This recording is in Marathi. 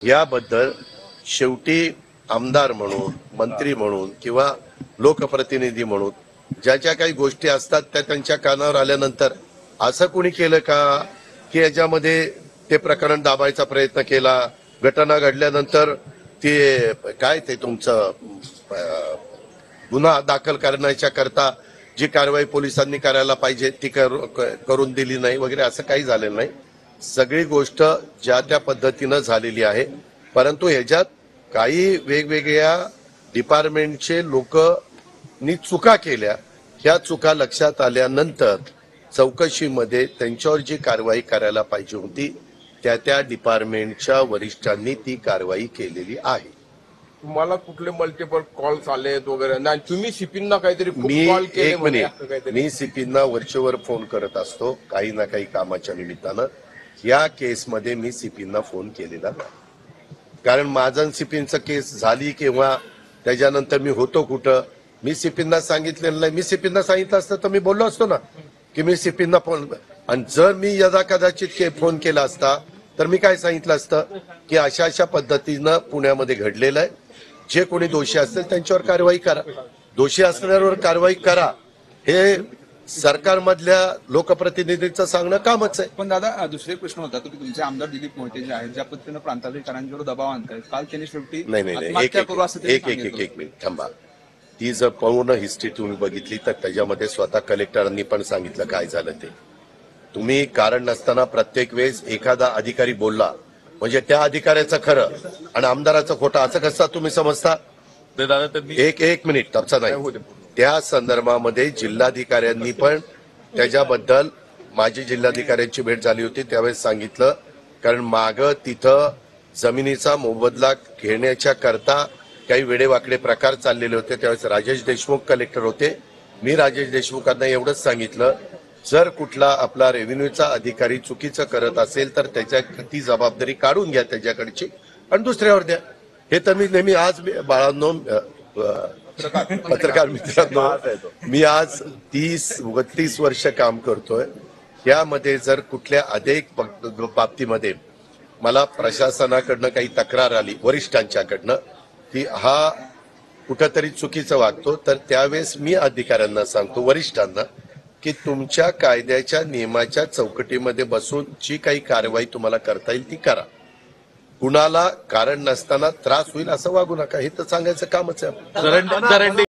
याबद्दल शेवटी आमदार म्हणून, मंत्री म्हणून किंवा लोकप्रतिनिधी म्हणून ज्या ज्या काही गोष्टी असतात त्या त्यांच्या कानावर आल्यानंतर असं कोणी केलं का की याच्यामध्ये ते प्रकरण दाबायचा प्रयत्न केला, घटना घडल्यानंतर ते काय ते तुमचं गुन्हा दाखल करण्याच्या करता जी कारवाई पोलिसांनी करायला पाहिजे ती करून दिली नाही वगैरे असं काही झालेलं नाही। सगळी गोष्ट ज्या त्या पद्धतीनं झालेली आहे, परंतु ह्याच्यात काही वेगवेगळ्या डिपार्टमेंटचे लोकांनी चुका केल्या। ह्या चुका लक्षात आल्यानंतर चौकशीमध्ये त्यांच्यावर जी कारवाई करायला पाहिजे होती त्या त्या डिपार्टमेंटच्या वरिष्ठांनी ती कारवाई केलेली आहे। तुम्हाला कुठले मल्टिपल कॉल्स आलेत वगैरे नाही? तुम्ही सीपींना काहीतरी मी कॉल केले एक मिनिट, मी सीपींना वरचेवर फोन करत असतो काही ना काही कामाच्या निमित्तानं। या केसमध्ये मी सीपींना फोन केलेला नाही, कारण माझं सीपींचं केस झाली किंवा त्याच्यानंतर मी होतो कुठं मी सीपींना सांगितलेलं नाही। मी सीपींना सांगितलं असतं तर मी बोललो असतो ना की मी सीपींना फोन, आणि जर मी यदा कदाचित फोन केला असता तर मी काय सांगितलं असतं की अशा अशा पद्धतीनं पुण्यामध्ये घडलेलं आहे, जे कोणी दोषी असतील त्यांच्यावर कारवाई करा, दोषी असणाऱ्यावर कारवाई करा, हे सरकारमधल्या लोकप्रतिनिधींचं सांगणं कामच आहे। पण दादा दुसरे प्रश्न होता, तुम्ही तुमचे आमदार दिलीप मोहिते जे आहेत ज्या पद्धतीनं प्रांताधिकाऱ्यांवर दबाव आणतायत, काल त्यांनी शेवटी एक मिनिट थांबा। ती जर पूर्ण हिस्ट्री तुम्ही बघितली तर त्याच्यामध्ये स्वतः कलेक्टरांनी पण सांगितलं काय झालं ते। तुम्ही कारण नसताना प्रत्येक वेळेस एखादा अधिकारी बोलला म्हणजे त्या अधिकाऱ्याचं खरं आणि आमदाराचं खोटं असं कसं तुम्ही समजता? एक मिनिट तसं नाही। त्या संदर्भामध्ये जिल्हाधिकाऱ्यांनी पण त्याच्याबद्दल, माझी जिल्हाधिकाऱ्यांची भेट झाली होती त्यावेळेस सांगितलं, कारण मागं तिथं जमिनीचा मोबदला घेण्याच्या करता काही वेडेवाकडे प्रकार चाललेले होते। त्यावेळेस राजेश देशमुख कलेक्टर होते। मी राजेश देशमुखांना एवढंच सांगितलं, जर कुठला आपला रेव्हेन्यूचा अधिकारी चुकीचं करत असेल तर त्याच्या ती जबाबदारी काढून घ्या त्याच्याकडची आणि दुसऱ्यावर द्या। हे तर मी नेहमी, आज बाळांनो पत्रकार मित्रांनो, मी आज 30-32 वर्ष काम करतोय। यामध्ये जर कुठल्या अनेक बाबतीमध्ये मला प्रशासनाकडनं काही तक्रार आली वरिष्ठांच्याकडनं की हा कुठंतरी चुकीचं वागतो, तर त्यावेळेस मी अधिकाऱ्यांना सांगतो, वरिष्ठांना, की तुमच्या कायद्याच्या नियमाच्या चौकटीमध्ये बसून जी काही कारवाई तुम्हाला करता येईल ती करा, कुणाला कारण नसताना त्रास होईल असं वागू नका, हे तर सांगायचं कामच आहे।